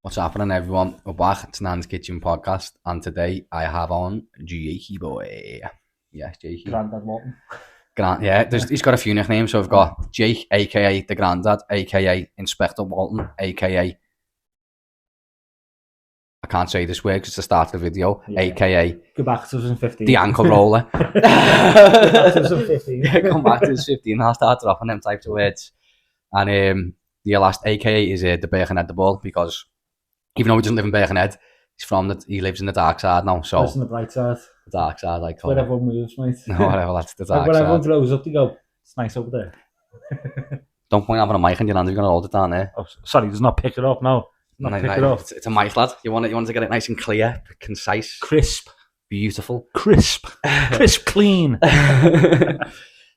What's happening, everyone? We're back. It's Nan's Kitchen Podcast, and today I have on Jakey boy. Yes, Jakey. Grandad Walton. He's got a few nicknames. So we've got Jake, aka the Grandad, aka Inspector Walton, aka I can't say this word because it's the start of the video, aka Go back to 2015. the ankle roller. Go back to 2015. Come back to 15. I'll start dropping them types of words. And the last aka is the Birkenhead the Ball, because even though he doesn't live in Birkenhead, he lives in the dark side now. So Lives on the bright side. the dark side, like Where everyone moves, mate. no, whatever. That's the dark When everyone side. grows up, they go, it's nice over there. Don't point having a mic in your hand. You're gonna hold it down there. Oh, sorry, does not pick it up now. Not pick it up. It's a mic, lad. You want to get it nice and clear, concise, Crisp. beautiful. Crisp, clean.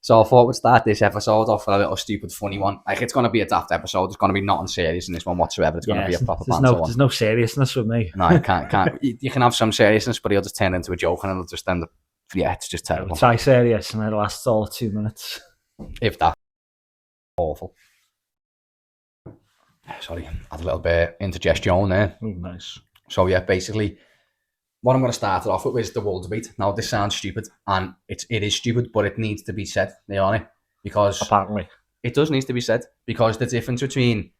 So I thought we'd start this episode off with a little stupid, funny one. Like, it's gonna be a daft episode. It's gonna be nothing serious in this one whatsoever. It's gonna be a proper banter one. There's no seriousness with me. No, you can't. You can have some seriousness, but it'll just turn into a joke, and it'll just end up. Yeah, it's just terrible. Try serious, and it lasts all 2 minutes. If that. Awful. Sorry, had a little bit indigestion there. Oh, nice. So yeah, basically, what I'm going to start it off with is the wool debate. Now, this sounds stupid, and it is stupid, but it needs to be said, Leonie, because Apparently. it does need to be said, because the difference between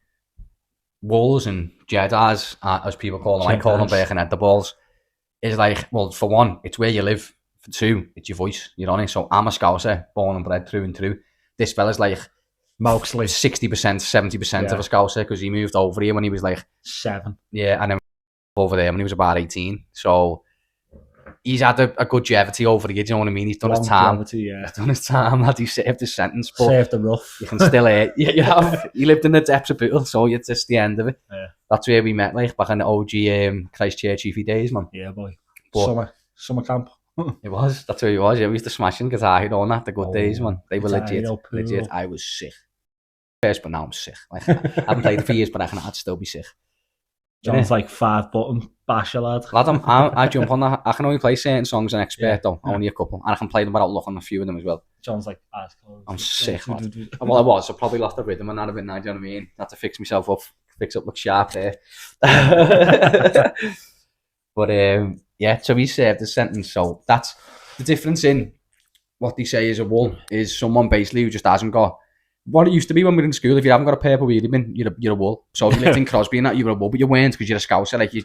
Wolves and Jeddas, as people call them, I call them Birkenhead the Balls, is like, well, for one, it's where you live. For two, it's your voice, you know. So I'm a Scouser, born and bred through and through. This fella's like Mostly 60%, 70% of a Scouser, because he moved over here when he was like 7. Yeah, and then over there when he was about 18. So he's had a good longevity over the years, you know what I mean? He's done his time. Yeah. He's done his time, lad. He saved his sentence. But Saved the rough. you can still hear. You have. He lived in the depths of Bootle, so it's just the end of it. Yeah. That's where we met, like, back in the OG Christchurch Chiefy days, man. Yeah, boy. But Summer camp. it was. That's where he was. Yeah, we used to smash in guitar Hero and that, the good days, man. They were Guitar legit. Hero, Legit. I was sick. First, but now I'm sick. Like, I haven't played for years, but I'd still be sick. John's like 5-button basher, lad. Lad, I jump on that. I can only play certain songs an expert though, only a couple, and I can play them without looking a few of them as well. John's like, eyes closed. I'm sick, lad. Well, I was. I probably lost the rhythm and that a bit now. Do you know what I mean? Had to fix myself up, look sharp there. But yeah, so he served his sentence. So that's the difference in what they say is a wool is someone basically who just hasn't got. What it used to be when we were in school, if you haven't got a purple wheelie bin, you're a wool. So if you lived in Crosby and that, you were a wool, but you weren't because you're a Scouser. Like you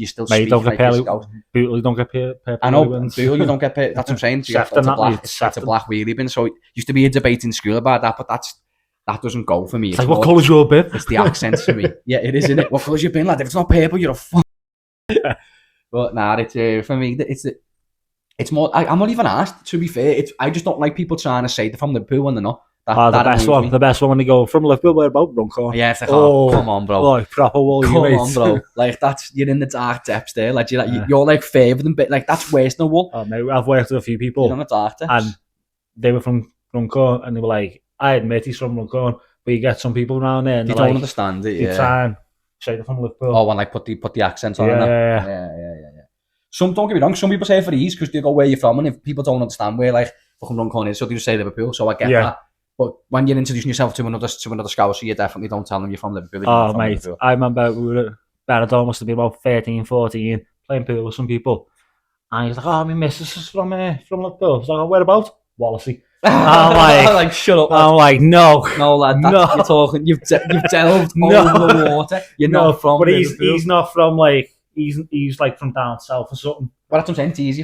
still Mate, speak don't like get a Scout. Bootle, don't get purple. I know, Bootle, you don't get paid. That's what I'm saying. So it's a black wheelie bin. So it used to be a debate in school about that, but that doesn't go for me. It's like, what colour's your bin? It's the accents for me. Yeah, it is, isn't it? What colour's your bin, lad? If it's not purple, you're a fuck. But nah, it's for me. It's more. I'm not even asked. To be fair, I just don't like people trying to say they're from Liverpool when they're not. The best one when they go from Liverpool, where about Runcorn. Yeah, it's like, oh, come on, bro. Like, proper wool, come on, bro. Like, you're in the dark depths there. Like, you're like favoured and bit. Like, that's worse than wool. Oh, mate, I've worked with a few people. You're in the dark depths. And they were from Runcorn, and they were like, I admit he's from Runcorn, but you get some people around there, and they don't understand it. They try and say they're from Liverpool. Oh, and like put the accent on. Yeah. Some, don't get me wrong, some people say it for ease because they go where you're from, and if people don't understand where like fucking Runcorn is, so they just say Liverpool. So I get that. But when you're introducing yourself to another Scouser, you definitely don't tell them you're from Liverpool. Oh, mate, Liverpool. I remember we were at Benidorm, must have been about 13, 14, playing pool with some people. And he's like, oh, my missus is from Liverpool. I was like, oh, whereabouts? Wallasey. I'm like, shut up, lad. I'm like, no, lad, you're talking, you've delved over the water. You're not from but Liverpool. he's not from like, he's like from down south or something. Well, that's what I'm saying,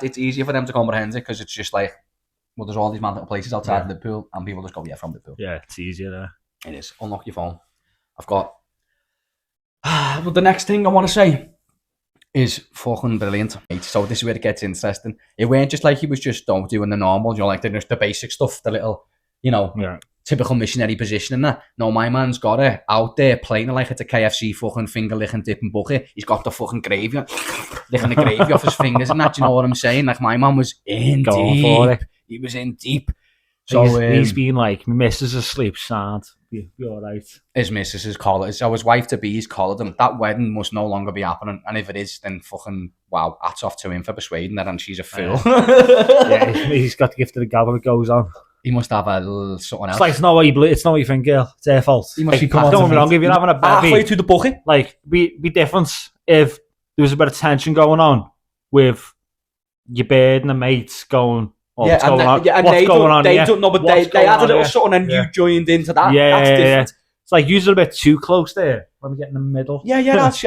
it's easier for them to comprehend it, because it's just like, well, there's all these mad little places outside Liverpool, and people just go, yeah, from Liverpool. Yeah, it's easier there. It is. Unlock your phone. I've got... But the next thing I want to say is fucking brilliant. So this is where it gets interesting. It weren't just like he was just doing the normal, like the basic stuff, the little, typical missionary position and that. No, my man's got it out there playing it like it's a KFC fucking finger licking dipping bucket. He's got the fucking gravy, licking the gravy off his fingers and that. Do you know what I'm saying? Like, my man was in deep. For it. He was in deep. So he's been like, my missus is asleep, sad. You're alright. His missus is collared. So his wife to be is collared him. That wedding must no longer be happening. And if it is, then fucking wow, hats off to him for persuading her, and she's a fool. Yeah, he's got the gift of the gab when it goes on. He must have a little something else. It's like, it's not what you think, girl. It's their fault. He must be Don't get me wrong, if you're having a halfway bevy, through the bucket. like, be different if there was a bit of tension going on with your bird and the mates going, oh, what's going on? and What's they going don't, on they here? don't know, but What's they going had a on little here? something and Yeah. you joined into that. Yeah, That's different. It's like you're a bit too close there when we get in the middle. Yeah,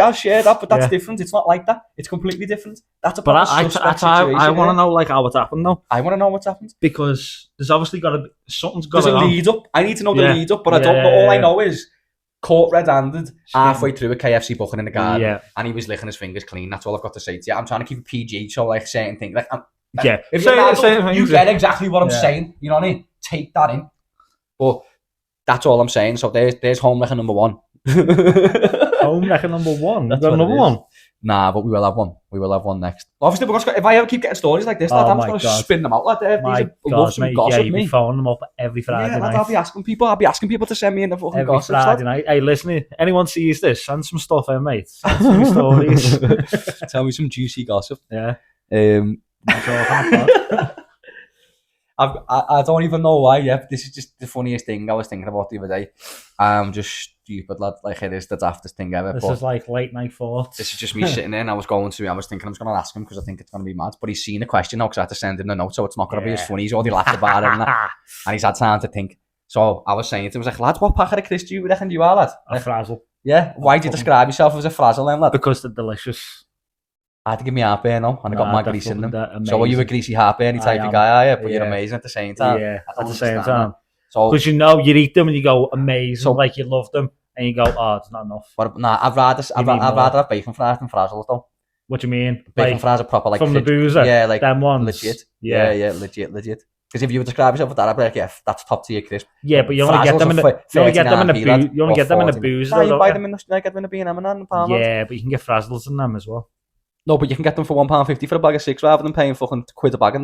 I'll share that, but that's Yeah. different. It's not like that. It's completely different. That's a But proper suspect situation. I want to yeah. know like how it happened though, I want to know what's happened. because there's obviously got to be something's There's going a on. lead up. I need to know the Yeah. lead up, but I don't know. Yeah. All I know is caught red-handed halfway through a KFC booking in the garden, Yeah, and he was licking his fingers clean. That's all I've got to say to you. I'm trying to keep it PG, so like certain things. Like, yeah. if you're an adult, you things. get exactly what I'm Yeah. saying. You know what I mean? Take that in. But that's all I'm saying. So there's home wrecking number one. Home wrecker number one. That's Got what it another is. one. Nah, but we will have one. We will have one next. Obviously, we're gonna, if I ever keep getting stories like this, Oh lad, I'm my just going to God. spin them out. Like, My love God, some mate. gossip, Yeah, you'd be me. phoning them up every Friday Yeah, lad, night. I'll be asking people to send me in the fucking Every gossip. Friday night. Hey, listen, anyone sees this, send some stuff in, mate. Send some stories. Tell me some juicy gossip. Yeah. That's all I don't even know why. Yeah, but this is just the funniest thing I was thinking about the other day. I'm just stupid, lad. Like, it is the daftest thing ever. This but is like late night thoughts. this is just me sitting there, and I was thinking I'm just going to ask him because I think it's going to be mad. But he's seen the question now because I had to send him the note, so it's not going to be as Yeah. funny. He's already laughed about it, and he's had time to think. So I was saying to him, I was like, lad, what packet of crisps do you reckon you are, lad? A frazzle. Yeah, why do you describe yourself as a frazzle then, lad? Because they're delicious. I had to give me heartburn now, and I got Nah, my they're grease in them. fucking So are you a greasy heartburn type I of am. guy, are you? But you're Yeah. amazing at the same time. Yeah, I at don't the same understand time. that. So, Because you know, you eat them and you go, amazing, So- like you love them, and you go, oh, it's not enough. but nah, I'd rather need more. have bacon fries than frazzles though. What do you mean? Bacon Like, fries are proper like from the fridge- boozer? Yeah, like them ones? legit. Yeah. Yeah, legit. Because if you would describe yourself with that, I'd be like, yeah, that's top tier crisp. Yeah, but you only get Frazzles them in are the, you only get them in the 39p, lad, booze. You only or get them in the 40. booze, Nah, though, you don't buy you? them in the, get them in a B&M and a pound. Yeah, but you can get frazzles in them as well. No, but you can get them for £1.50 for a bag of 6 rather than paying fucking £1 a bag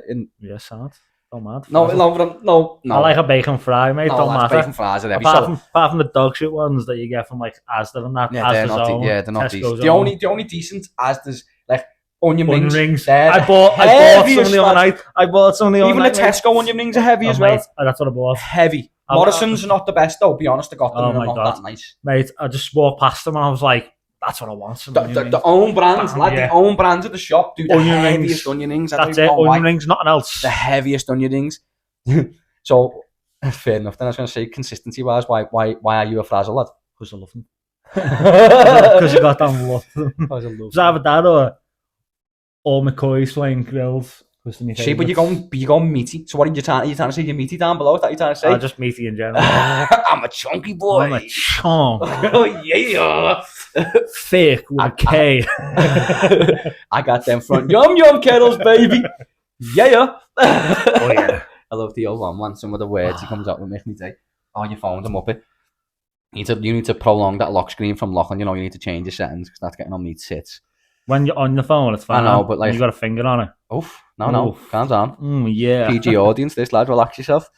in. Yeah, sad. Don't mad. No, Frazzles. no. I like a bacon fry, mate. no, Don't lads, matter. bacon fries are heavy. Apart from the dog shit ones that you get from like Asda and that. Yeah, they're Asda's not. own, They're not Tesco's decent. own. The only decent Asda's like onion Onion rings. rings. They're I bought some heaviest, the other lad. night. I bought some the other Even night. the Tesco onion rings are heavy as well. Mate, that's what I bought. Heavy. I- Morrison's are not the best though. Be honest, I got them. Oh and they're my not God. that nice. Mate, I just walked past them and I was like, that's what I want. Some onion rings. The own brands, lad. Yeah. The own brands at the shop do the Onion heaviest rings. onion rings. I That's don't it. even know Onion why. rings, nothing else. The heaviest onion rings. So fair enough. Then I was going to say, consistency wise, why are you a frazzle, lad? Because I love them. Because you got down love them. Because I love It's either that or McCoy's Flame Grills. See, but you're going meaty. So what are you trying to say? You're meaty down below? Is that you're trying to say? Just meaty in general. I'm a chunky boy. I'm a chunk. Oh yeah. Thick with a K. I got them front yum kettles, baby. Yeah. Oh yeah. I love the old one. Some of the words he comes up with make me say, "Oh, your phone's a muppet." You need to prolong that lock screen from locking. You know, you need to change your settings because that's getting on me tits. When you're on the phone, it's fine. I know, but like you got a finger on it. Oof, no, Oof. calm down. Yeah. PG audience, this lad, relax yourself.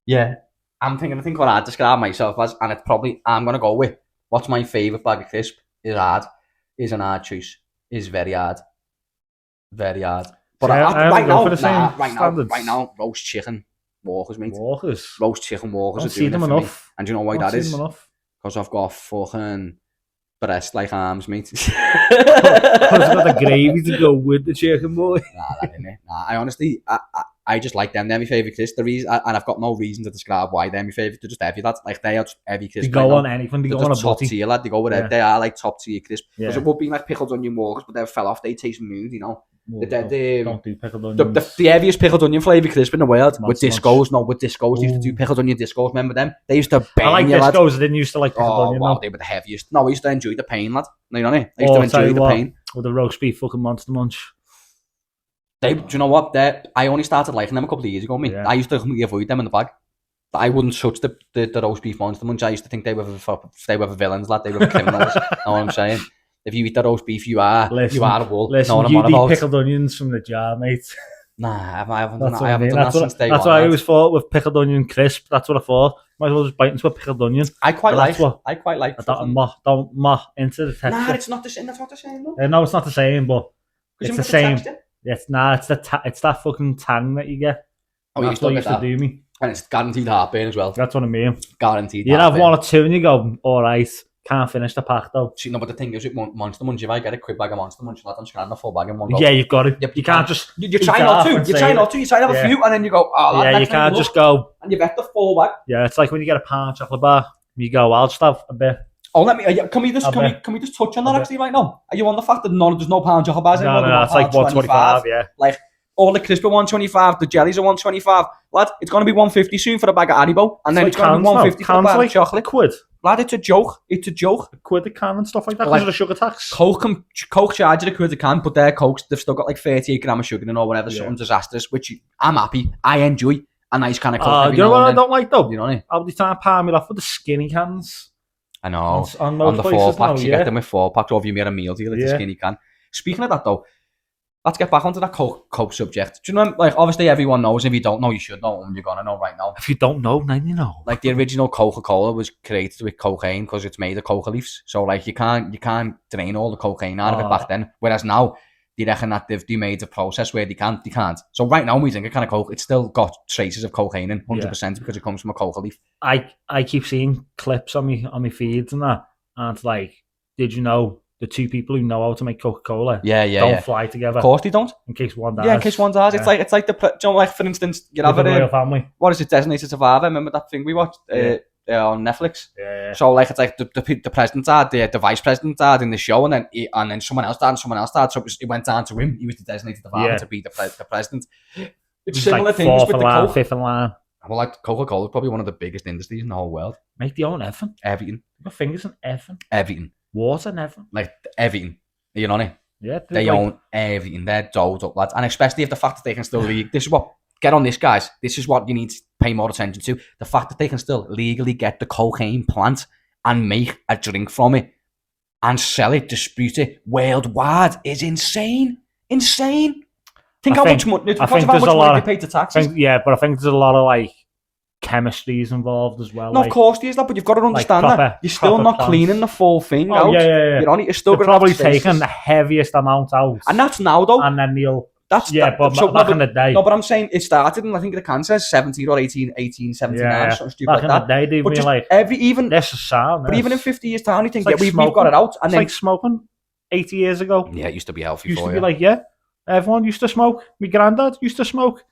Yeah, I'm thinking what I'd describe myself as, and it's probably I'm gonna go with what's my favourite bag of crisp is hard, is an hard choice, is very hard. But See, I right go for the same now, standards. roast chicken walkers, mate. Walkers. Roast chicken walkers Don't are see doing them it for me. enough. And do you know why Don't that see is? them enough. Because I've got fucking breast like arms, mate. Because I've got the gravy to go with the chicken, boy. Nah, that ain't it. Nah, I honestly, I just like them. They're my favourite crisps. The reason, and I've got no reason to describe why they're my favourite. They're just heavy, lads. Like, they are just heavy crisps. They go on anything. They They're go on a just top butty. tier, lad. They go with Yeah. They are like top tier crisps. Yeah. Because it would be like pickled onion walkers, but they fell off. They taste smooth, you know. Well, The don't do pickled onions. the heaviest pickled onion flavour crisp in the world with Monster discos. No, with discos. They used to do Ooh. pickled onion discos. Remember them? They used to bang I like you, lad. discos. I didn't used to like pickled Oh, onion. wow, though. they were the heaviest. No, I used to enjoy the pain, lad. No, you know what I mean? I used Oh, to I'll tell enjoy you the what. pain. With the roast beef fucking monster munch. Do you know what? I only started liking them a couple of years ago, mate. Yeah. I used to completely avoid them in the bag. I wouldn't touch the roast beef monster munch. I used to think they were the villains, lad. They were the criminals. Know what I'm saying? If you eat the roast beef, you are a wolf. Listen, know what I'm you on eat about? pickled onions from the jar, mate. Nah, I haven't done That's that. what I haven't mean. done that That's since day That's one. what I lad. always thought with pickled onion crisp. That's what I thought. Might as well just bite into a pickled onion. I quite But like. that's what- I quite like. I don't into the texture. Nah, it's not the same. That's not the same, though. No, it's not the same, but 'Cause it's you the get same. texture. It's that fucking tang that you get. Oh, you That's still what get used to that. do me. And it's guaranteed heartburn as well. That's what I mean. Guaranteed You'd have heartburn. 1 or 2 and you go, alright, can't finish the pack though. See, no, but the thing is with Monster Munch, if I get a quick bag of Monster Munch, lad, I'm just going to have a full bag in one go. Yeah, you've got it. Yep, you can't just... You try not to. You try not to. You try to have a few and then you go, oh, lad, yeah, you next time can't just go... And you bet the full bag. Yeah, it's like when you get a pound chocolate bar, you go, I'll just have a bit. Oh, can we just touch on that actually right now? Are you on the fact that there's no pound chocolate bars anymore? No, it's like 125, yeah. Like, all the crisps are 125, the jellies are 125. Lad, it's going to be 150 soon for a bag of Haribo, and then it's going to be 150 for a bag of chocolate. Quid. Lad, it's a joke. It's a joke. A quid a can and stuff like that because of the sugar tax. Coke charge you a quid a can, but their Cokes, they've still got like 38 grams of sugar in or whatever, something disastrous, which I'm happy. I enjoy a nice can of Coke. You know what I don't like though? You know what I mean? All the time palm me off with the skinny cans. I know. On the 4-packs, you yeah. get them with 4-packs, or if you made a meal deal, it's a skinny can. Speaking of that though, let's get back onto that Coke subject. Do you know, like, obviously everyone knows, if you don't know, you should know, and you're gonna know right now. If you don't know, then you know. Like, the original Coca-Cola was created with cocaine because it's made of coca leaves. So, like, you can't drain all the cocaine out of it back then. Whereas now, they reckon that they made a process where they can't. So right now, when we drink a can of Coke, it's still got traces of cocaine in, 100%, because it comes from a coca leaf. I keep seeing clips on me feeds and that, and it's like, did you know the 2 people who know how to make Coca-Cola don't fly together? Of course they don't. In case one dies. Yeah, in case one dies. Yeah. It's like the, you know, like, for instance, you have the royal family. What is it, Designated Survivor? Remember that thing we watched on Netflix? Yeah. So, like, it's like the president died, the vice president died in the show, and then someone else died, So it went down to him. He was the Designated Survivor to be the president. It's similar like things with the Coke. 5th in line. Well, like, Coca-Cola is probably one of the biggest industries in the whole world. Make their own everything. Everything. Your fingers in everything. Everything. Water and everything. Like, everything. You know what I mean? Yeah. They own everything. They're dolled up, lads. And especially if the fact that they can still this is what, get on this, guys. This is what you need to pay more attention to. The fact that they can still legally get the cocaine plant and make a drink from it and sell it, distribute it worldwide is insane. Insane. Think how much money they pay to taxes. But I think there's a lot of, like, chemistries involved as well. No, of course there is that, but you've got to understand that you're still not cleaning the full thing out. Yeah. You know, you're still probably taking the heaviest amount out. And that's now, though. And then they'll... But back in the day. No, but I'm saying it started in, I think the can says 17 or 1879, something stupid back like that. In the day, they'd be like, this is sound. But even in 50 years' time, you think, we've got it out. And it's like smoking 80 years ago. Yeah, it used to be healthy used to be like, everyone used to smoke. My granddad used to smoke.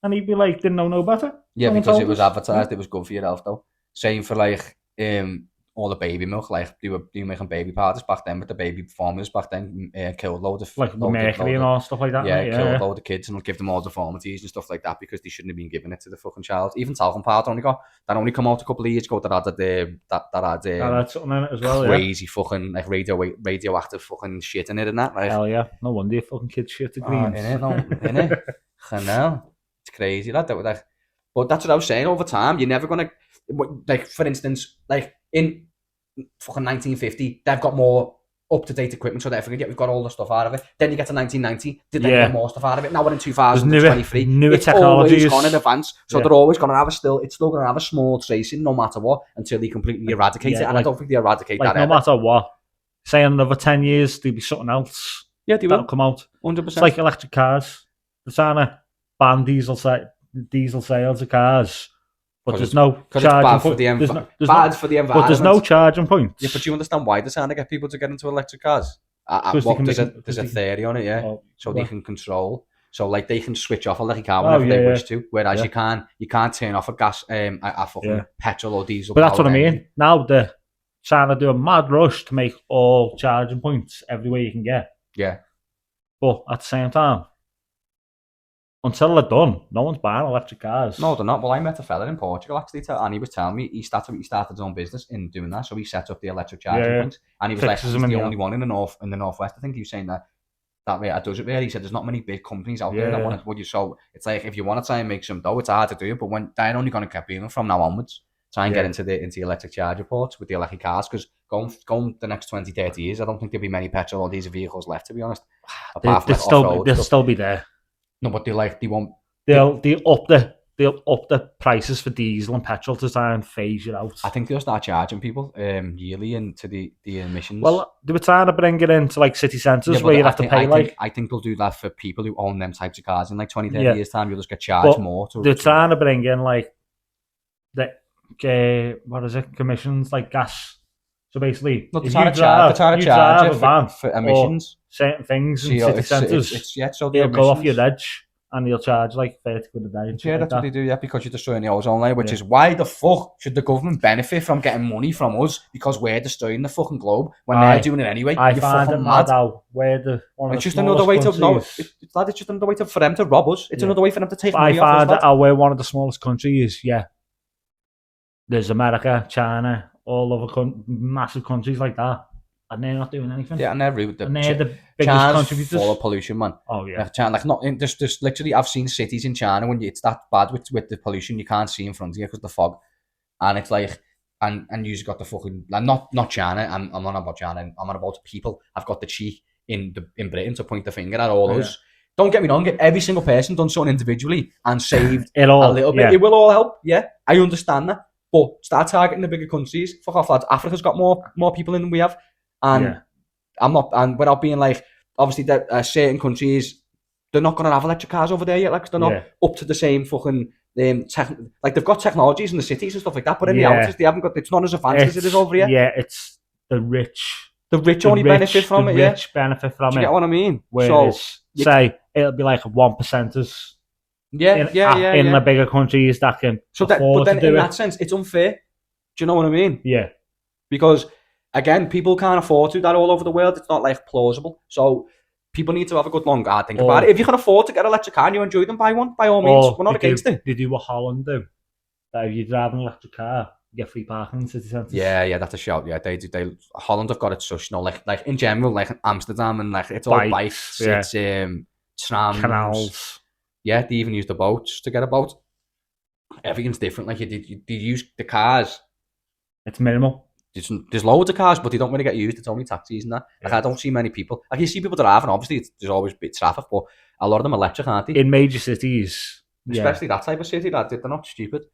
And he'd be like, didn't know no better. Yeah, because it was advertised, it was good for your health though. Same for like all the baby milk, like they were making baby powders back then with the baby formulas back then, killed loads of... Like mercury and all stuff like that. Yeah, killed loads of kids and give them all deformities and stuff like that because they shouldn't have been giving it to the fucking child. Even talcum powder only come out a couple of years ago that had something in it as well, crazy fucking like radioactive fucking shit in it and that. Right? Hell yeah, no wonder your fucking kids shit to greens. Innit? I know. It's crazy, lad. But that's what I was saying. Over time, you're never gonna, like, for instance, like in fucking 1950, they've got more up-to-date equipment, so therefore we've got all the stuff out of it. Then you get to 1990, did they get more stuff out of it? Now we're in 2023. Newer technologies. It's always gone in advance, so they're always going to have it's still going to have a small tracing, no matter what, until they completely eradicate it. And like, I don't think they eradicate that. No matter what, say in another 10 years, there'll be something else. Yeah, they will come out. 100%. It's like electric cars. They're trying to ban diesel sales of cars. But there's no charging point. Bad for the environment. But there's no charging points. Yeah, but do you understand why they're trying to get people to get into electric cars? There's a theory on it, yeah. So they can control. So like they can switch off a electric car whenever they wish to, whereas you can't turn off a gas, a fucking petrol or diesel. But that's what I mean. Now they're trying to do a mad rush to make all charging points everywhere you can get. Yeah. But at the same time, until they're done, no one's buying electric cars. No, they're not. Well, I met a fella in Portugal actually, and he was telling me he started his own business in doing that. So he set up the electric charging points, and he was like, he's the only one in the northwest. I think he was saying that way. I does it there. He said there's not many big companies out there that want to. So it's like if you want to try and make some dough, it's hard to do it. But when they're only going to keep being from now onwards, try and get into the electric charger ports with the electric cars, because going the next 20, 30 years, I don't think there'll be many petrol or diesel vehicles left, to be honest. They'll still be there. No, but they won't. They'll up the they'll up the prices for diesel and petrol to try and phase it out. I think they'll start charging people yearly into the emissions. Well, they were trying to bring it into like city centres Yeah, but where you have to pay I think they'll do that for people who own them types of cars in like 20, 30 Yeah. years time. You'll just get charged But more. they're trying to bring in like the what is it? Commissions like gas. So basically, No, they're if trying you to charge drive it a van for emissions. certain things So, in you know, city centres, so the they'll go off your emissions. reg and they'll charge like 30 quid a day. And shit Yeah, like that's what that. they do, yeah, because you're destroying the ozone layer, which Yeah. is why the fuck should the government benefit from getting money from us because we're destroying the fucking globe when Aye. they're doing it anyway? I You're find it fucking mad mad. how we're the one of It's the just another way to smallest countries. it's just another way for them to rob us. It's Yeah. another way for them to take I money off find us. that how we're one of the smallest countries. Yeah, there's America, China, all over massive countries like that, and they're not doing anything. Yeah, and they're rude. and they're the biggest China's contributors. full of pollution, man. Oh yeah, Like China, like not in, there's literally I've seen cities in China when it's that bad with the pollution you can't see in front of you because the fog, and it's like and you've got the fucking like not China. I'm not about China. I'm on about people. I've got the cheek in Britain to point the finger at all us. Don't get me wrong. If every single person done something individually and saved it all a little bit, yeah. it will all help. Yeah, I understand that. But start targeting the bigger countries. Fuck off, lads. Africa's got more people in than we have, and Yeah. I'm not. And without being like, obviously, that certain countries they're not going to have electric cars over there yet. Like they're not Yeah. up to the same fucking like they've got technologies in the cities and stuff like that, but in the Yeah. outskirts they haven't got. It's not as advanced as it is over here. Yeah, it's the rich. The rich The only benefit from the it. Yeah, rich benefit from do you it. get what I mean? Whereas, you- say, it'll be like 1%ers yeah, in the bigger countries that can So that, afford but then to do in it. that sense, it's unfair. Do you know what I mean? Yeah, Because again, people can't afford to do that all over the world. It's not like plausible. So people need to have a good long hard think about it. If you can afford to get an electric car and you enjoy them, buy one. By all means, we're not against it. They do what Holland do. That if you drive an electric car, you get free parking in city centres. Yeah, that's a shout. Yeah, they do. Holland have got it such, like in general, like in Amsterdam and like it's all bikes. Yeah. It's trams, Canals. Yeah, they even use the boats to get a boat. Everything's different. Like you use the cars. It's minimal. There's loads of cars, but they don't really get used. It's only taxis and that. Like I don't see many people. Like you see people driving. Obviously, there's always a bit of traffic, but a lot of them are electric, aren't they? In major cities. Especially that type of city. That they're not stupid.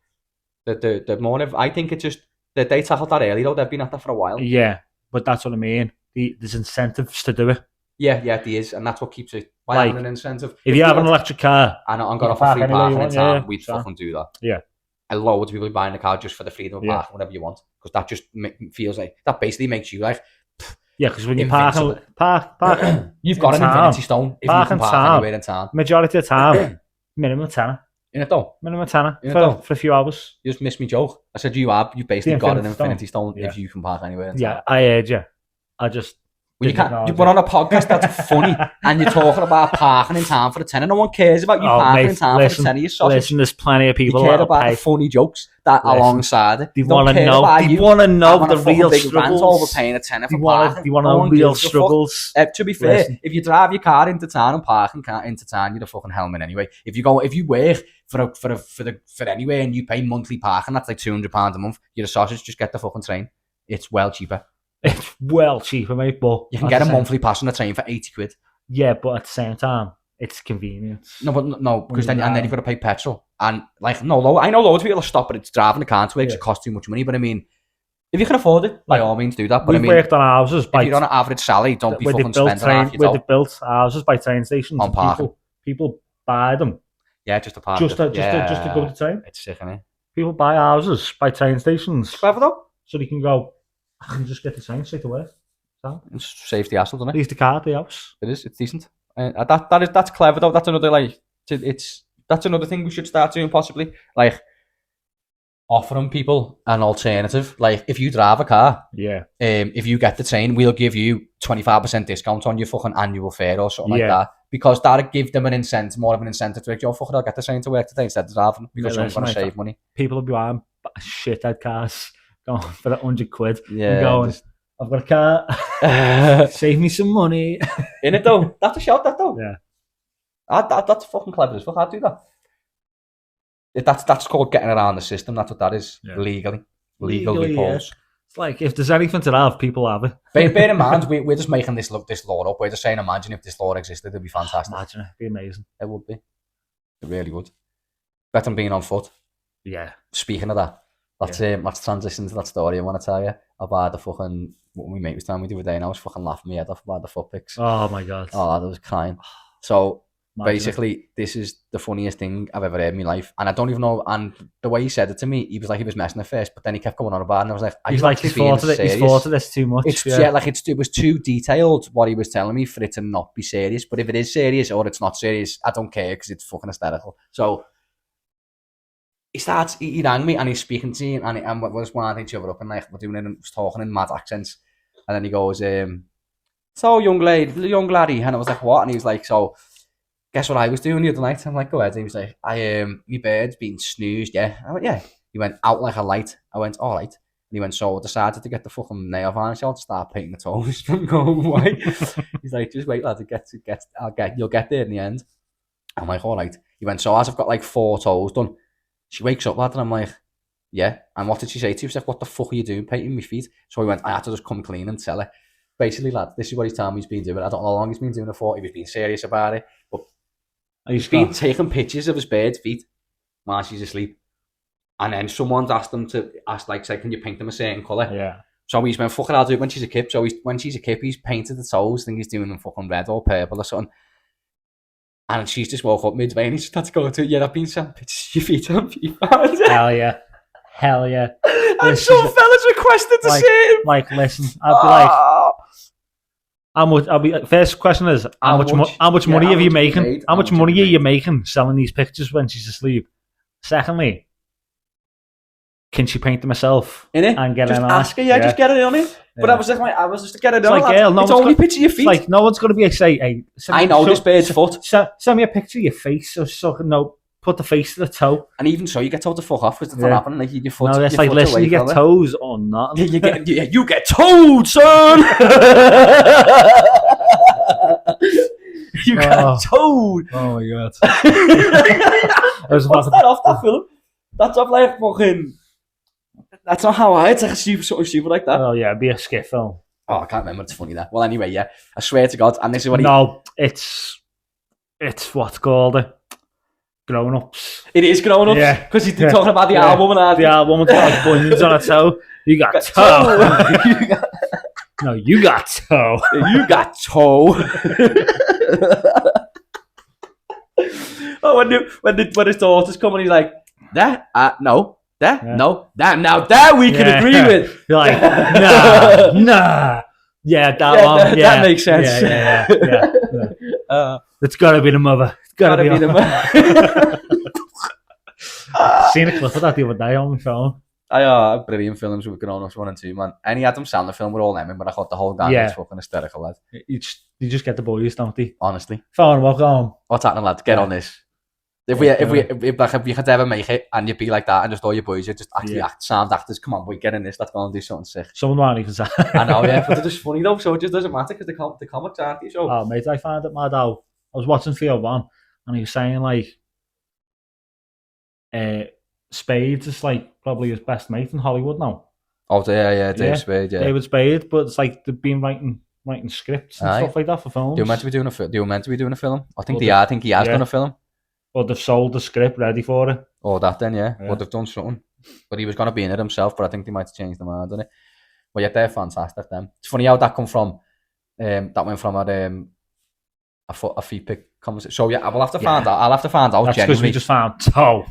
They're more of. I think it's just that they tackled that early though. They've been at that for a while. Yeah, but that's what I mean. There's incentives to do it. Yeah, there is, and that's what keeps it. Why Like, having an incentive? If you have an electric car, and I'm you going can off a park free anywhere you parking in want, town, yeah, we'd so. fucking do that. Yeah. And loads of people buying a car just for the freedom of Yeah. parking, whatever you want, because that just feels like that basically makes you like yeah, because when you Invincible. park you've got in an town. infinity stone if Park you in can park town. anywhere in town. majority of the time, minimum tenner. In it though, For a few hours. you just missed me joke. I said you basically The got an Infinity infinity stone Yeah. if you can park anywhere in town. Yeah, I heard you. I just Well, you didn't can't. acknowledge We're it. on a podcast that's funny, and you're talking about parking in town for the tenner. No one cares about you Oh, parking mate, in town for listen, the tenner. You sausage. Listen, there's plenty of You people care that about pay. the funny jokes that Listen, alongside it. They Don't want to care know. about They you want to know having the a fucking real big rant over struggles. paying a tenner They for want parking. to No know one real gives a fuck. struggles. To be fair, Listen. if you drive your car into town and parking into town, you're a fucking helmet anyway. If you work for anywhere and you pay monthly parking, that's like £200 a month. You're a sausage. Just get the fucking train. It's well cheaper. It's well cheaper, mate, but You can at get the a same- monthly pass on the train for 80 quid. Yeah, but at the same time, it's convenience. No, but no, because then Yeah. you've got to pay petrol and like I know loads of people are stopping it driving the car to work. 'Cause Yeah. It costs too much money. But I mean, if you can afford it, by all means do that. But We've I mean, worked on houses if you're on an average salary, don't be fucking spending half your where dough they built houses by train stations. On and parking. people buy them Yeah, just a part. just to go to the train. It's sick, innit? People buy houses by train stations Clever though. so they can go. I can just get the train straight away. So It saves the hassle, doesn't it? leave the car at the house. It is. It's decent. That's clever though. That's another that's another thing we should start doing possibly. Like offering people an alternative. Like if you drive a car, Yeah, if you get the train, we'll give you 25% discount on your fucking annual fare or something like Yeah. that. Because that'll give them an incentive, more of an incentive to like, yo, fuck it, I'll get the train to work today instead of driving because Yeah, you're going to listen, mate, save money. people will be buying shithead cars going for £100. Yeah. And going, I've got a car. just- Save me some money. In it though. That's a shout, that though. Yeah. That's fucking clever as fuck. I'd do that. That's called getting around the system. That's what that is. Yeah. Legal Legally, loopholes. It's like if there's anything to have, people have it. Bear in mind, we're just making this law up. We're just saying, imagine if this law existed, it'd be fantastic. Imagine it, it'd be amazing. It would be. It really would. better than being on foot. Yeah. Speaking of that, let's transition to that story I want to tell you about the fucking, what my mate was telling me the other day, and I was fucking laughing my head off about the foot pics. Oh my god. Oh, I was crying. So, Imagine basically, this is the funniest thing I've ever heard in my life. And I don't even know, and the way he said it to me, he was like he was messing at first, but then he kept going on about it, and I was like, he's thought of this too much. It was too detailed what he was telling me for it to not be serious. But if it is serious or it's not serious, I don't care because it's fucking hysterical. So, he rang me and he's speaking to me and we're just winding each other up and like we're talking in mad accents. And then he goes, so young laddie, and I was like, what? And he was like, so guess what I was doing the other night? I'm like, go ahead. And he was like, my bird's been snoozed, yeah. I went, yeah. He went, out like a light. I went, all right. And he went, so I decided to get the fucking nail varnish out to start painting the toes and go away. He's like, just wait, lad, you'll get there in the end. I'm like, all right. He went, so as I've got like 4 toes done, she wakes up, lad, and I'm like, yeah. And what did she say to you? She said, what the fuck are you doing painting my feet? So he went, I had to just come clean and tell her. Basically, lad, this is what he's telling me he's been doing. I don't know how long he's been doing it for. He was being serious about it. But he's been taking pictures of his bird's feet while she's asleep. And then someone's asked him to, say, can you paint them a certain colour? Yeah. So he's been, fucking, I'll do it when she's a kip. So when she's a kip, he's painted the toes. I think he's doing them fucking red or purple or something. And she's just woke up midway and he's just had to go to, yeah, I've been sent pictures of your feet on FIFA. Hell yeah. And some fellas requested to see him. Like, listen, I'll be like, first question is, how much money are you making? How much money are you making selling these pictures when she's asleep? Secondly, can she paint them herself? And get just them ask her, just get it on it. But I was just to get it on. Like, girl, it's only a picture of your feet. Like, no one's going to be like, say, hey, I know this bird's foot. Send me a picture of your face, so no, put the face to the toe. And even so, you get told to fuck off because it's not happening. Like your foot. No, it's like, listen, you get toes or not. You get toed, son. You got toed. Oh my god. What's that off that film? That's off like fucking. That's not how I. It's like something stupid like that. Oh yeah, it'd be a skit film. Oh, I can't remember. It's funny that. Well, anyway, yeah. I swear to God, and this is what it's what's called it. Grown Ups. It is Grown Ups. Yeah, because he's talking about the album and the album with like bunions on its toe. You got toe. No, you got toe. You got toe. Oh, when his daughter's coming, he's like, that no. No, that we can agree with. You're like, nah. Yeah, that one. Yeah, that makes sense. Yeah. It's got to be the mother. It's got to be the mother. Seen a clip of that the other day on my phone. Brilliant films with Grown Ups 1 and 2, man. Any Adam Sandler film with all them in, but I thought the whole gang was fucking hysterical, lad. You just get the boys, don't they? Honestly. Phone, walk home. What's happening, lad? Get on this. If you could ever make it and you'd be like that and just all your boys, you just actually sound actors, come on, boy, get in this, let's go and do something sick. Someone won't even say. I know, yeah, but they're just funny though, so it just doesn't matter because the comics aren't they? So. Oh, mate, I find it mad how I was watching 301 and he was saying like, Spade is like probably his best mate in Hollywood now. Oh, yeah, David Spade, yeah. David Spade, but it's like they've been writing scripts and stuff like that for films. They were meant to be doing a film. I think I think he has done a film. Or they've sold the script ready for it. Oh, that then, yeah. Well, they've done something. But he was going to be in it himself, but I think they might have changed the mind on it. But yeah, they're fantastic, them. It's funny how that come from, that went from a feet pick conversation. So yeah, we'll have to find out. I'll have to find out. That's because we just found Toad.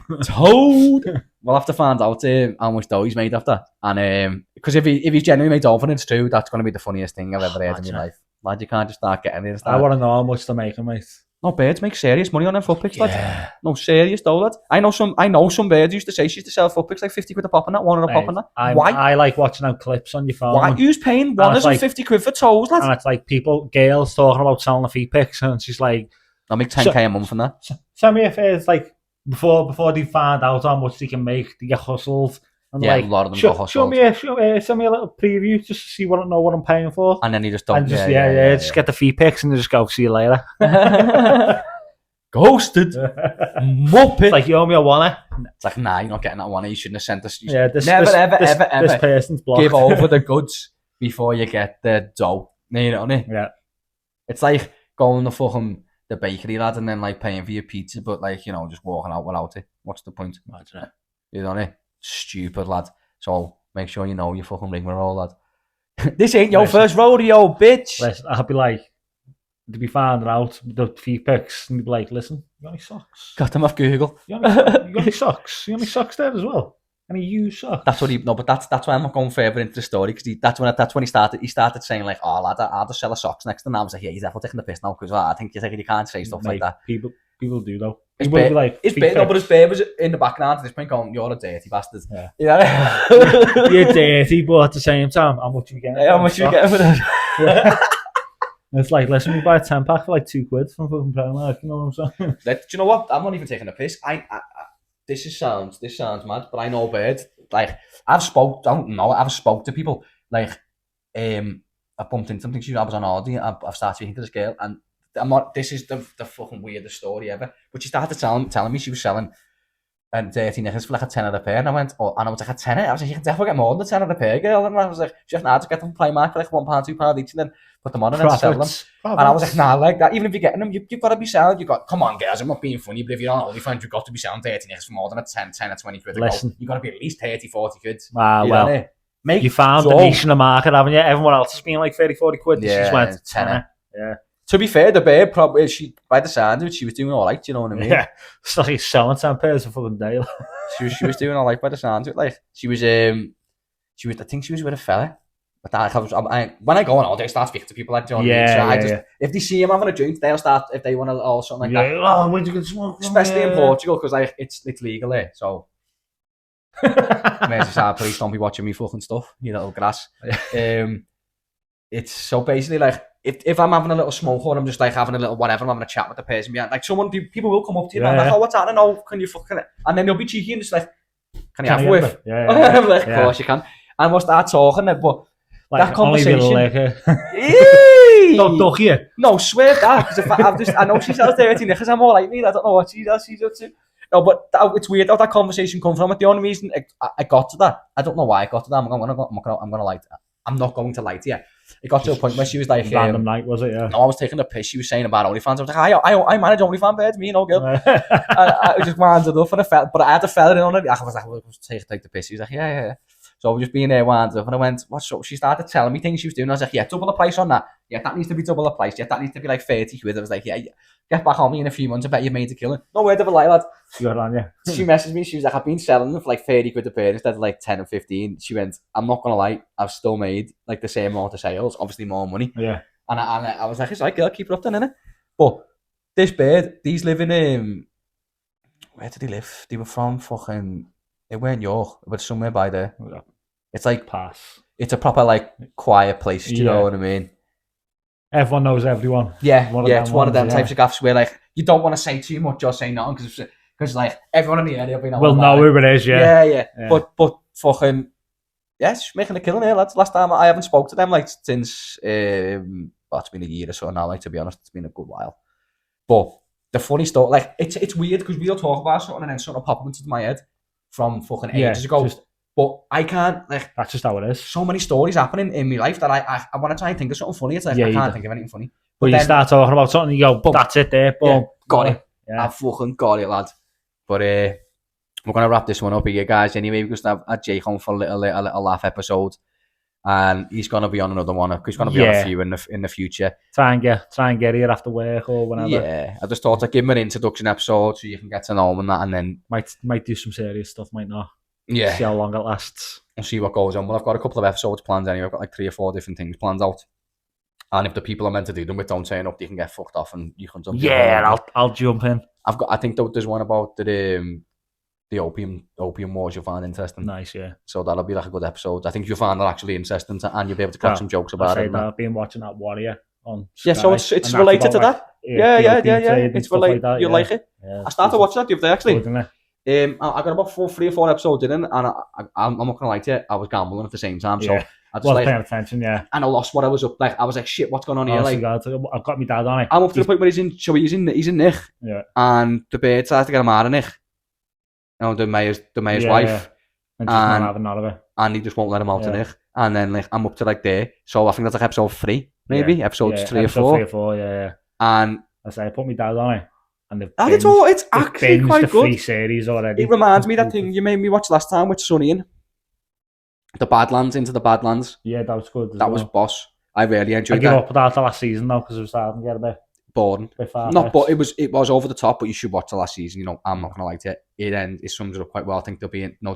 We'll have to find out how much dough he's made after. And because if he's genuinely made Dolphins too, that's going to be the funniest thing I've ever heard in my life. Lad, you can't just start getting it. I want to know how much they're making, mate. No, birds make serious money on them foot picks, lad. No, serious though, lad. I know some birds used to say she used to sell foot picks like 50 quid a pop on that, one and a pop on that. Why? I like watching out clips on your phone. Why? Who's paying 150 quid for toes, lad? And it's like girls talking about selling the feet picks, and she's like, I'll make 10k a month from that. Send me if it's like, before they find out how much they can make, they get hustled. And yeah, like, a lot of them got hustled. Send me a little preview just to see what I'm paying for. And then you just don't. And just get the feet picks and they just go, see you later. Ghosted. Muppet. It's like, you owe me a one. It's like, nah, you're not getting that one. You shouldn't have sent us. Never, ever. This person's blocked. Give over the goods before you get the dough. You know what I mean? Yeah. It's like going to fucking the bakery lad and then like paying for your pizza, but like, you know, just walking out without it. What's the point? Imagine it. You know what I mean? Stupid lad. So make sure you know your fucking rigmarole, lad. This ain't your first rodeo, bitch. Listen, I'll be like, to be finding out the feet pics, and be like, listen, you got any socks? Got them off Google. You got any socks? You got any socks there as well? Any used socks? That's what he. No, but that's why I'm not going further into the story because that's when he started. He started saying like, "Oh, lad, I'll just sell a socks next." And I was like, "Yeah, he's definitely taking the piss now because I think you can't say stuff like that." People do though. His People be like, no, but his babe was in the background at this point going, "You're a dirty bastard." Yeah. You know? You're dirty, but at the same time, how much are you getting? How much are you getting for that? It's like, listen, we buy a 10-pack for like £2 from fucking Primark. You know what I'm saying? Do you know what? I'm not even taking a piss. This sounds mad, but I know Bird. Like I've spoke to people. Like I bumped into something. I was on Audi. I've started speaking to this girl, and I'm not. This is the fucking weirdest story ever. But she started telling me she was selling dirty knickers for like a tenner a pair, and I went, oh, and I was like, a tenner? I was like, you can definitely get more than a tenner a pair, girl. And I was like, she just get them from Primark for like £1, £2 each, and then put them on and then sell them. And I was like, nah, like that. Even if you're getting them, you've got to be selling. Come on, girls, I'm not being funny, but if you're on OnlyFans, you've got to be selling dirty knickers for more than a 10 or 20 quid. Listen, you've got to be at least 30, 40 quid. Ah, well, you found the niche in the market, haven't you? Everyone else has been like 30, 40 quid. Yeah, she's went tenner. Yeah. To be fair, the babe probably by the sound of it, she was doing all right. Do you know what I mean? Yeah, it's like selling 10 pairs a fucking day. she was doing all right by the sound of it. Like she was. I think she was with a fella. But when I go on holiday, I start speaking to people like John. If they see him having a drink, they'll start if they want to or something like that. Oh, where'd you get smoke? Especially in Portugal, because like it's legal there. So, please don't be watching me fucking stuff, you little grass. It's so basically like if I'm having a little smoke or I'm just like having a little whatever, I'm having a chat with the person behind. Like people will come up to you and like, oh, what's happening? Oh, can you fucking? And then they'll be cheeky and just like, can you have a whiff? I'm like, of course you can. And we'll start talking, but. Like that conversation. Don't duck you. No, swear that. Because I know she sells dirty knickers. I'm all like me. I don't know what she does. She's up to. No, but it's weird how that conversation come from. The only reason I got to that, I don't know why I got to that. I'm gonna lie. I'm not going to lie to you. It got to a point where she was like, random night was it? Yeah. No, I was taking a piss. She was saying about OnlyFans. I was like, I manage OnlyFans, Bird. Me, no girl. I just wanted up for the fella, but I had a fella in on it. I was like, well, take the piss. He was like, yeah. So I was just being there wound up and I went, what's up? She started telling me things she was doing. I was like, yeah, double the price on that. Yeah, that needs to be double the price. Yeah, that needs to be like 30 quid. I was like, yeah, get back on me in a few months. I bet you've made a killing. No word of a lie, lad. She got on you. She messaged me. She was like, I've been selling them for like 30 quid a pair instead of like 10 or 15. She went, I'm not going to lie. I've still made like the same amount of sales. Obviously more money. Yeah. And I was like, it's like, girl, keep it up then, innit? But this bird, these live in, where did they live? They were from fucking, it weren't York, but somewhere by there. It's like Pass. It's a proper like quiet place. Do you know what I mean? Everyone knows everyone. Yeah, it's one of them types of gaffs where like you don't want to say too much or say nothing because like everyone in the area will know who it is. Yeah. But fucking she's making a killing here, lads. Last time I haven't spoke to them like since it's been a year or so now. Like to be honest, it's been a good while. But the funny story, like it's weird because we'll talk about something and then something will pop into my head from fucking ages ago. But I can't, like... That's just how it is. So many stories happening in my life that I want to try and think of something funny. It's like, I can't think of anything funny. But you start talking about something, you go, boom, that's it there, boom. Yeah, got it. Yeah. I fucking got it, lad. But we're going to wrap this one up here, guys, anyway, because I've had Jake on for a little laugh episode. And he's going to be on another one. He's going to be on a few in the future. Try and get here after work or whenever. Yeah, I just thought I'd give him an introduction episode so you can get to know him and that, and then... Might do some serious stuff, might not. Yeah. See how long it lasts. And see what goes on. Well, I've got a couple of episodes planned anyway. I've got like 3 or 4 different things planned out. And if the people are meant to do them with don't turn up, they can get fucked off and you can jump in. Yeah, I'll jump in. I think there's one about the opium wars you'll find interesting. Nice, yeah. So that'll be like a good episode. I think you'll find that actually interesting and you'll be able to crack some jokes about it. I've been watching that Warrior on Sky. Yeah, so it's related to that. Yeah. It's related. Like you like it? Yeah, I started watching that the other day actually. Good, I got about 3 or 4 episodes in, and I'm not gonna lie to you, I was gambling at the same time, so I just paying attention, and I lost what I was up. Like I was like, shit, what's going on here? Like I've got my dad on it. I'm up to the point where he's in Nick, and the bird tries to get him out of Nick. You know, the mayor's wife, and he just won't let him out of Nick. And then like I'm up to like there, so I think that's like episode 3, maybe episodes 3 or 4. 3 or 4, yeah. And I say I put me down on it, and And it's actually binged quite the good. 3 series already. It reminds me of that thing you made me watch last time with Sonny in the Badlands, Into the Badlands. Yeah, that was good. That was boss. I really enjoyed I give that. up about the last season now because it was starting to get a bit Boring. far. Not, but it was over the top. But you should watch the last season. You know, I'm not gonna lie to it. It sums it up quite well. I think they're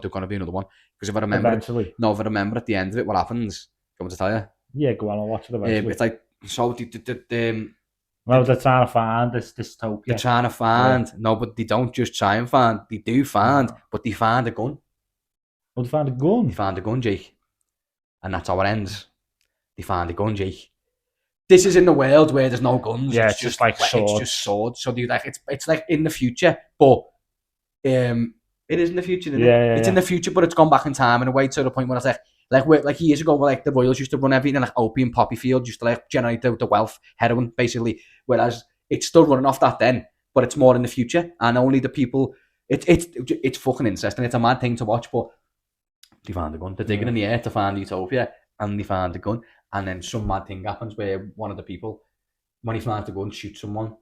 gonna be another one because if I remember, eventually. if I remember at the end of it, what happens? Do you want me to tell you? Yeah, go on, I'll watch it eventually. It's like so. Well, they're trying to find this dystopia. They're trying to find no, but they don't just try and find. They do find, but they find a gun. Oh, they found a gun. They found a gun, Jake, and that's how it ends. They find a gun, Jake. This is in the world where there's no guns. Yeah, it's just like swords. It's just swords. So it's like in the future, but it is in the future. Isn't it? It's in the future, but it's gone back in time in a way to the point where it's like years ago, where like the royals used to run everything, like opium poppy fields used to like generate the wealth, heroin basically. Whereas it's still running off that then, but it's more in the future, and only the people. It's fucking interesting. It's a mad thing to watch, but they found a gun. They're digging in the air to find utopia, and they found a gun. And then some mad thing happens where one of the people, when he finds the gun, shoots someone.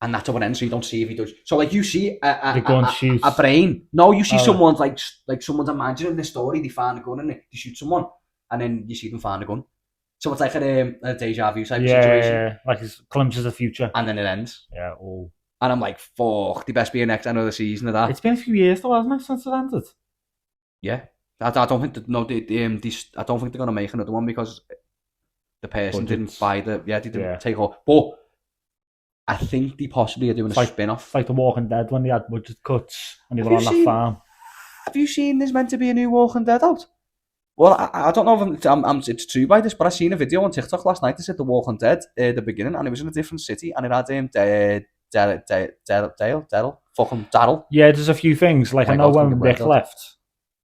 And that's how it ends, so you don't see if he does. So like you see a brain. No, you see someone's like someone's imagining the story, they find a gun and they shoot someone. And then you see them find a gun. So it's like a deja vu type situation. Yeah, like it's glimpses of the future. And then it ends. Yeah, oh. And I'm like, fuck, there best be another season of that. It's been a few years though, hasn't it, since it ended? Yeah. I don't think that I don't think they're gonna make another one because the person didn't buy didn't take off. But I think they possibly are doing a spin-off. It's like The Walking Dead when they had budget cuts and they were on that farm. Have you seen there's meant to be a new Walking Dead out? Well, I don't know if it's true by this, but I seen a video on TikTok last night that said The Walking Dead the beginning, and it was in a different city, and it had Daryl. Yeah, there's a few things. Like I know when Rick left,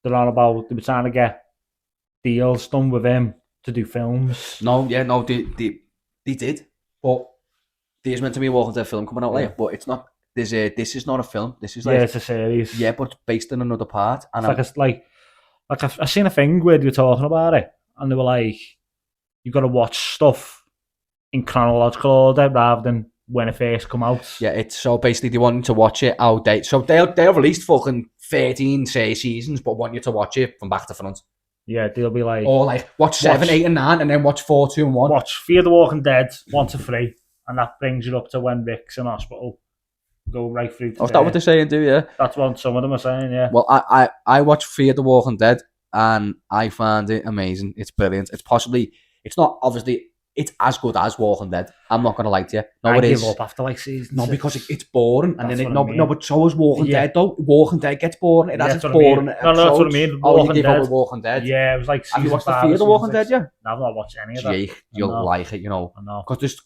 they're on about they were trying to get deals done with him to do films. They did, but there's meant to be a Walking Dead film coming out later, but it's not. This is not a film. This is like it's a series. Yeah, but it's based in another part. And it's like I seen a thing where they were talking about it, and they were like, "You got to watch stuff in chronological order rather than when it first come out." Yeah, it's so basically they want you to watch it outdated. So they'll release fucking 13 seasons, but want you to watch it from back to front. Yeah, they'll be like, or like watch 7, 8, and 9, and then watch 4, 2, and 1. Watch Fear the Walking Dead 1 to 3, and that brings you up to when Rick's in hospital. Go right through to is that what they're saying, yeah? That's what some of them are saying, yeah. Well, I watched Fear the Walking Dead, and I found it amazing. It's brilliant. It's not obviously, it's as good as Walking Dead. I'm not going to lie to you. No, I give up after like season 6. No, because it's boring. And then but so is Walking Dead though. Walking Dead gets boring. It has its boring. No, that's what I mean. You give up with Walking Dead. Yeah, it was like season 5. Have you watched the Fear the Walking Dead, yeah? No, I've not watched any of that. Jake, you'll like it, you know. I know. Because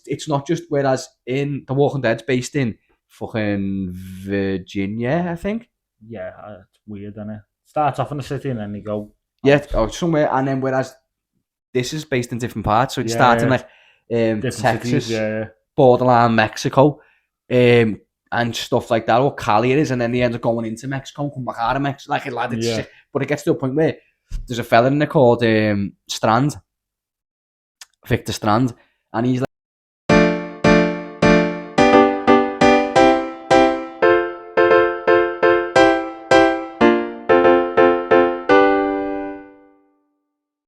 it's not just, whereas in The Walking Dead's based in fucking Virginia, I think. Yeah, it's weird, isn't it? Starts off in the city and then you go. Yeah, somewhere, and then whereas this is based in different parts, so it's starting like Texas, cities, borderline Mexico, and stuff like that, or Cali it is, and then they end up going into Mexico, come back out of Mexico, like a lad. But it gets to a point where there's a fella in there called Strand, Victor Strand, and he's like,